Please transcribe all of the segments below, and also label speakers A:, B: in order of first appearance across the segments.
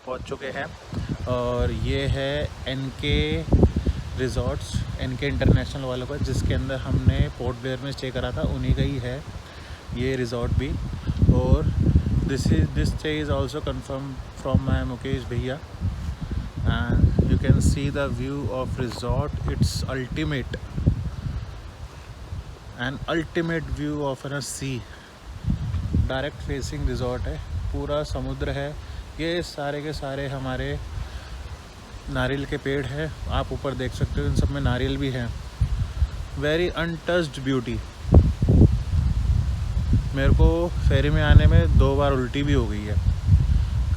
A: पहुंच चुके हैं और ये है NK रिज़ॉर्ट्स, NK इंटरनेशनल वालों का, जिसके अंदर हमने पोर्ट ब्लेयर में स्टे करा था, उन्हीं का ही है ये रिज़ॉर्ट भी। और this stay is also confirm from my Mukesh भैया and you can see the view of resort. It's ultimate view of an sea. Direct facing resort है, पूरा समुद्र है। ये सारे के सारे हमारे नारियल के पेड़ हैं, आप ऊपर देख सकते हो, इन सब में नारियल भी हैं। Very untouched beauty. मेरे को फेरी में आने में 2 बार उल्टी भी हो गई है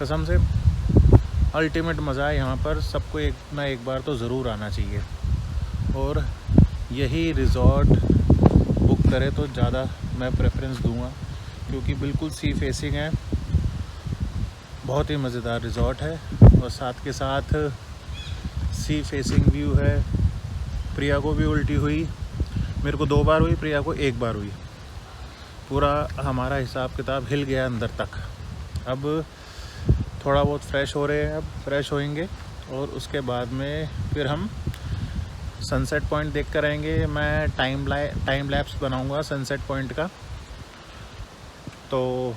A: कसम से। अल्टीमेट मज़ा है यहाँ पर, सबको एक ना एक बार तो ज़रूर आना चाहिए। और यही रिज़ॉर्ट बुक करें तो ज़्यादा मैं प्रेफरेंस दूँगा, क्योंकि बिल्कुल सी फेसिंग है, बहुत ही मज़ेदार रिज़ॉर्ट है और साथ के साथ सी फेसिंग व्यू है। प्रिया को भी उल्टी हुई, मेरे को 2 बार हुई, प्रिया को 1 बार हुई। पूरा हमारा हिसाब किताब हिल गया अंदर तक। अब थोड़ा बहुत फ्रेश हो रहे हैं, अब फ्रेश होएंगे और उसके बाद में फिर हम सनसेट पॉइंट देख कर आएंगे। मैं टाइम लैप्स बनाऊंगा सनसेट पॉइंट का, तो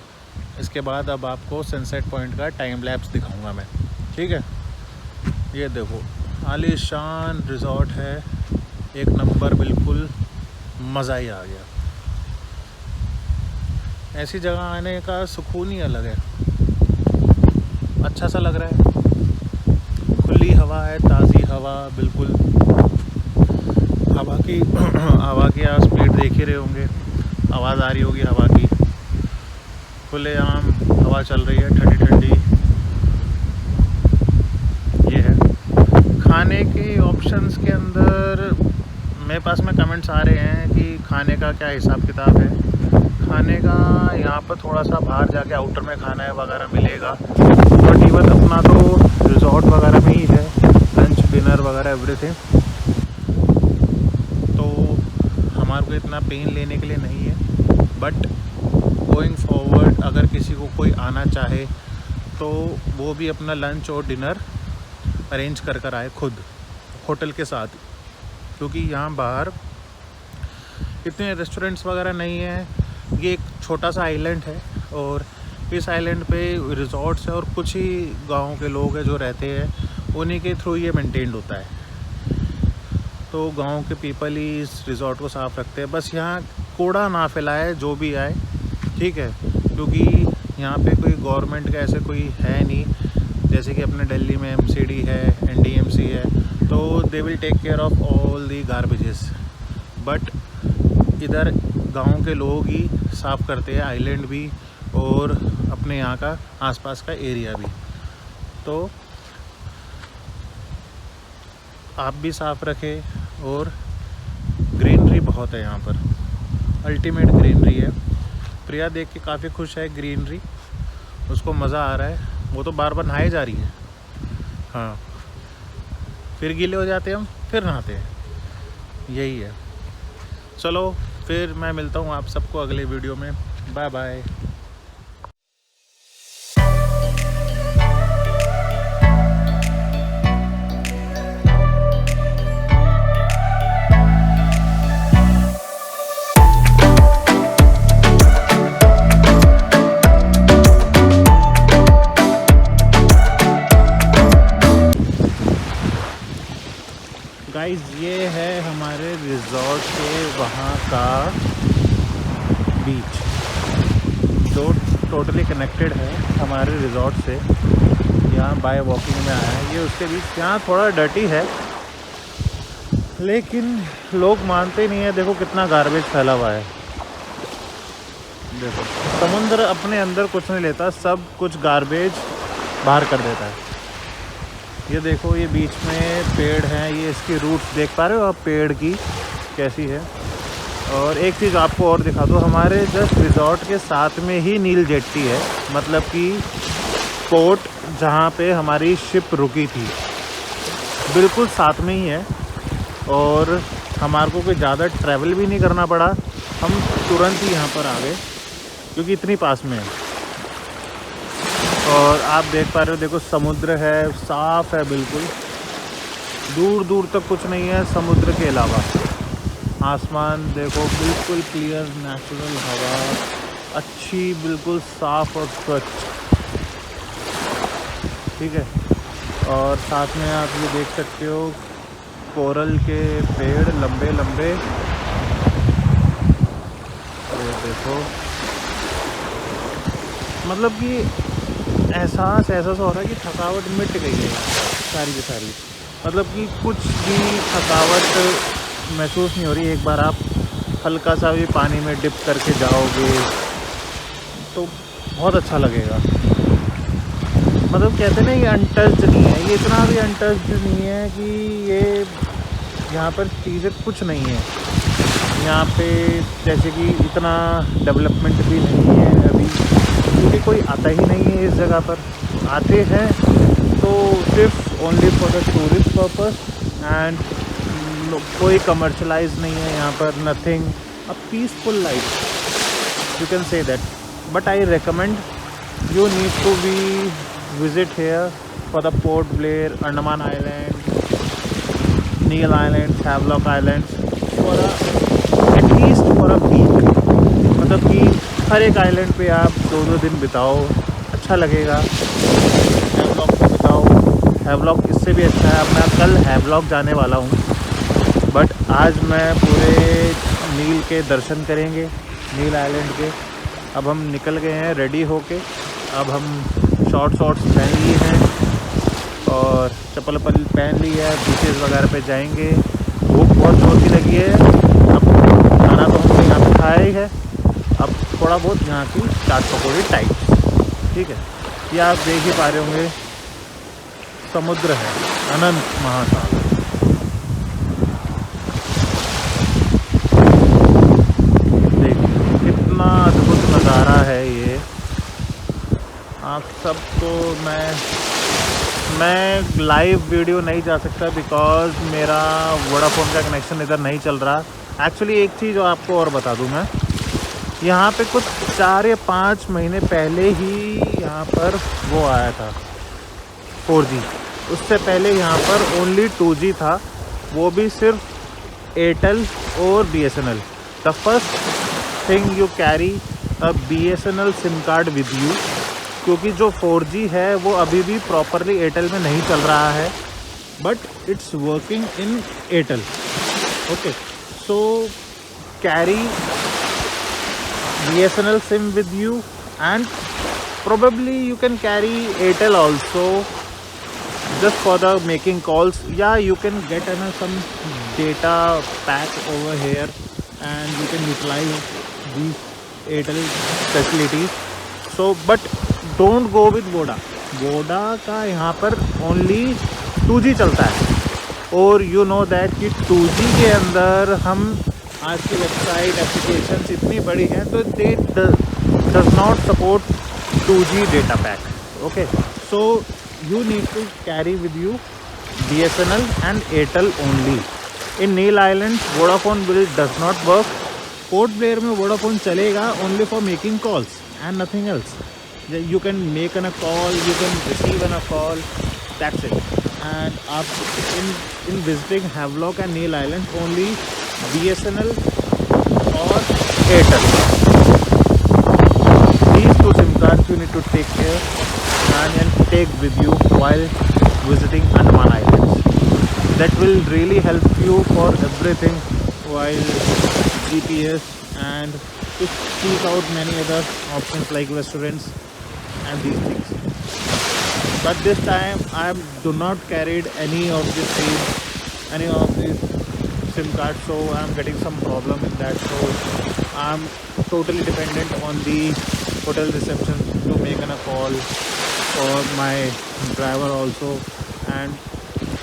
A: इसके बाद अब आपको सनसेट पॉइंट का टाइम लैप्स दिखाऊंगा मैं, ठीक है। ये देखो आलीशान रिज़ॉर्ट है, एक नंबर, बिल्कुल मज़ा ही आ गया। ऐसी जगह आने का सुकून ही अलग है, अच्छा सा लग रहा है। खुली हवा है, ताज़ी हवा, बिल्कुल हवा की आप स्पीड देख ही रहे होंगे, आवाज़ आ रही होगी हवा की। खुलेआम हवा चल रही है, ठंडी ठंडी। ये है खाने के ऑप्शंस के अंदर मेरे पास में कमेंट्स आ रहे हैं कि खाने का क्या हिसाब किताब है। खाने का यहाँ पर थोड़ा सा बाहर जाके आउटर में खाना है वगैरह मिलेगा, बट इवन अपना तो रिज़ॉर्ट वगैरह में ही है, लंच डिनर वगैरह एवरीथिंग। तो हमारे को इतना पेन लेने के लिए नहीं है, बट गोइंग फॉरवर्ड अगर किसी को कोई आना चाहे तो वो भी अपना लंच और डिनर अरेंज कर आए खुद होटल के साथ, क्योंकि यहाँ बाहर इतने रेस्टोरेंट्स वगैरह नहीं हैं। ये एक छोटा सा आइलैंड है और इस आइलैंड पे रिज़ॉर्ट्स है और कुछ ही गाँव के लोग हैं जो रहते हैं, उन्हीं के थ्रू ये मेंटेन्ड होता है। तो गांव के पीपल ही इस रिज़ॉर्ट को साफ़ रखते हैं, बस यहाँ कूड़ा ना फैलाए जो भी आए, ठीक है, क्योंकि यहाँ पे कोई गवर्नमेंट का ऐसे कोई है नहीं, जैसे कि अपने दिल्ली में MCD है, NDMC है, तो they will take care of all the garbages. But इधर गांव के लोग ही साफ़ करते हैं, आइलैंड भी और अपने यहाँ का आसपास का एरिया भी। तो आप भी साफ़ रखें। और ग्रीनरी बहुत है यहाँ पर, अल्टीमेट ग्रीनरी है। प्रिया देख के काफ़ी खुश है, ग्रीनरी उसको मज़ा आ रहा है, वो तो बार बार नहाए जा रही है। हाँ, फिर गीले हो जाते हैं हम, फिर नहाते हैं, यही है। चलो फिर मैं मिलता हूँ आप सबको अगले वीडियो में, बाय बाय। गाइस ये है हमारे रिज़ॉर्ट के वहाँ का बीच, जो टोटली कनेक्टेड है हमारे रिज़ॉर्ट से। यहाँ बाय वॉकिंग में आया है, ये उसके बीच। यहाँ थोड़ा डर्टी है लेकिन लोग मानते नहीं है, देखो कितना गार्बेज फैला हुआ है। देखो समुद्र अपने अंदर कुछ नहीं लेता, सब कुछ गार्बेज बाहर कर देता है। ये देखो ये बीच में पेड़ हैं, ये इसकी रूट्स देख पा रहे हो आप पेड़ की कैसी है। और एक चीज़ आपको और दिखा दो, हमारे जस्ट रिज़ॉर्ट के साथ में ही नील जेट्टी है, मतलब कि पोर्ट जहाँ पे हमारी शिप रुकी थी बिल्कुल साथ में ही है। और हमारे को कोई ज़्यादा ट्रैवल भी नहीं करना पड़ा, हम तुरंत ही यहाँ पर आ गए क्योंकि इतनी पास में है। और आप देख पा रहे हो, देखो समुद्र है, साफ़ है बिल्कुल, दूर दूर तक कुछ नहीं है समुद्र के अलावा। आसमान देखो बिल्कुल क्लियर, नेचुरल हवा अच्छी, बिल्कुल साफ़ और स्वच्छ, ठीक है। और साथ में आप ये देख सकते हो कोरल के पेड़ लंबे लंबे, ये देखो, मतलब कि एहसास ऐसा सा हो रहा है कि थकावट मिट गई है सारी की सारी, मतलब कि कुछ भी थकावट महसूस नहीं हो रही। एक बार आप हल्का सा भी पानी में डिप करके जाओगे तो बहुत अच्छा लगेगा। मतलब कहते हैं ना, ये अनटच्ड नहीं है, ये इतना भी अनटच्ड नहीं है कि ये यहाँ पर चीज़ें कुछ नहीं है। यहाँ पे जैसे कि इतना डेवलपमेंट भी नहीं है अभी, क्योंकि कोई आता ही नहीं है इस जगह पर। आते हैं तो सिर्फ only for the tourist purpose, and कोई कमर्शलाइज नहीं है यहाँ पर, nothing, a peaceful life you can say that. But I recommend you need to be visit here for the Port Blair, Andaman Island, Neil Island, Havelock Islands for at least for a week। मतलब कि हर एक island पे आप 2-2 दिन बिताओ, अच्छा लगेगा। Havelock पे बिताओ, Havelock इससे भी अच्छा है। अब मैं कल हैवलॉक जाने वाला हूँ, बट आज मैं पूरे नील के दर्शन करेंगे, नील आइलैंड के। अब हम निकल गए हैं रेडी होके, अब हम शॉर्ट्स पहन लिए हैं और चप्पल पहन ली है, बीचेस वगैरह पे जाएंगे। भूख बहुत जोर की लगी है। अब खाना तो हमने यहाँ पे खाया ही है, अब थोड़ा बहुत यहाँ की चाट पकौड़ी टाइप, ठीक है। ये आप देख ही पा रहे होंगे, समुद्र है, अनंत महासागर। देखिए कितना अद्भुत नज़ारा है ये। आप सब तो मैं लाइव वीडियो नहीं जा सकता बिकॉज़ मेरा वोडाफोन का कनेक्शन इधर नहीं चल रहा। एक्चुअली एक चीज़ आपको और बता दूं, मैं यहाँ पे कुछ 4 या 5 महीने पहले ही यहाँ पर वो आया था 4G। उससे पहले यहाँ पर ओनली 2G था, वो भी सिर्फ एयरटेल और BSNL। The first thing you carry a BSNL SIM card with you, क्योंकि जो 4G है वो अभी भी प्रॉपरली एयरटेल में नहीं चल रहा है, but it's working in Airtel. Okay, so carry BSNL SIM with you, and probably you can carry Airtel also just for the making calls. Yeah, you can get some data pack over here and you can utilize these Airtel facilities. So but don't go with Voda का यहाँ पर only 2G चलता है, और you know that कि 2G के अंदर हम आज की वेबसाइट एप्लीकेशंस इतनी बड़ी हैं तो they does not support 2G data pack. Okay, so you need to carry with you BSNL and Airtel only. In Neil Island Vodafone bill does not work. Port Blair में Vodafone चलेगा only for making calls and nothing else. You can make a call, you can receive a call, that's it. And आप in visiting Havelock and Neil Island only BSNL or Airtel. These 2 SIM cards you need to take care and take with you while visiting Andaman Islands. That will really help you for everything while GPS, and to seek out many other options like restaurants and these things. But this time I do not carried any of these SIM cards, so I am getting some problem in that. So I am totally dependent on the hotel reception to make a call for my driver also, and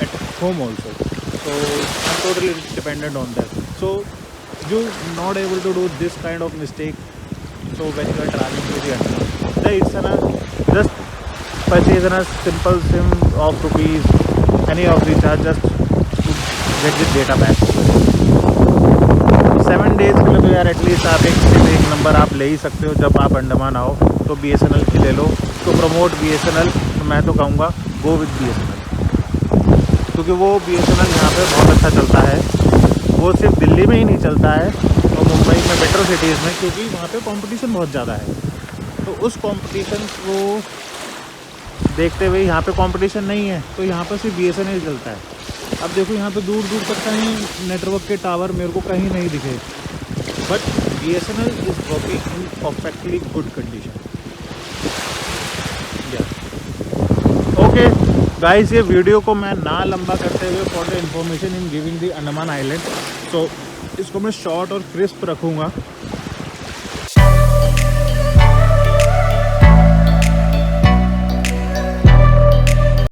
A: at home also. So I'm totally dependent on that. So you not able to do this kind of mistake. So when you are traveling to the Andaman, it's just purchase a simple SIM of rupees, any of these are just to get the data back. 7 days के लिए तो यार at least आप एक number आप ले ही सकते हो। जब आप अंडमान आओ तो BSNL की ले लो। तो प्रमोट BSNL, तो मैं तो कहूँगा गो विद BSNL, क्योंकि वो BSNL यहाँ पे बहुत अच्छा चलता है। वो सिर्फ दिल्ली में ही नहीं चलता है और मुंबई में मेट्रो सिटीज़ में, क्योंकि वहाँ पे कंपटीशन बहुत ज़्यादा है। तो उस कंपटीशन को देखते हुए यहाँ पे कंपटीशन नहीं है तो यहाँ पर सिर्फ BSNL चलता है। अब देखो यहाँ पे दूर दूर तक कहीं नेटवर्क के टावर मेरे को कहीं नहीं दिखे, but BSNL is working in perfectly good condition. Okay guys, ये वीडियो को मैं ना लंबा करते हुए for the information in giving the Andaman island, तो इसको मैं शॉर्ट और क्रिस्प रखूँगा।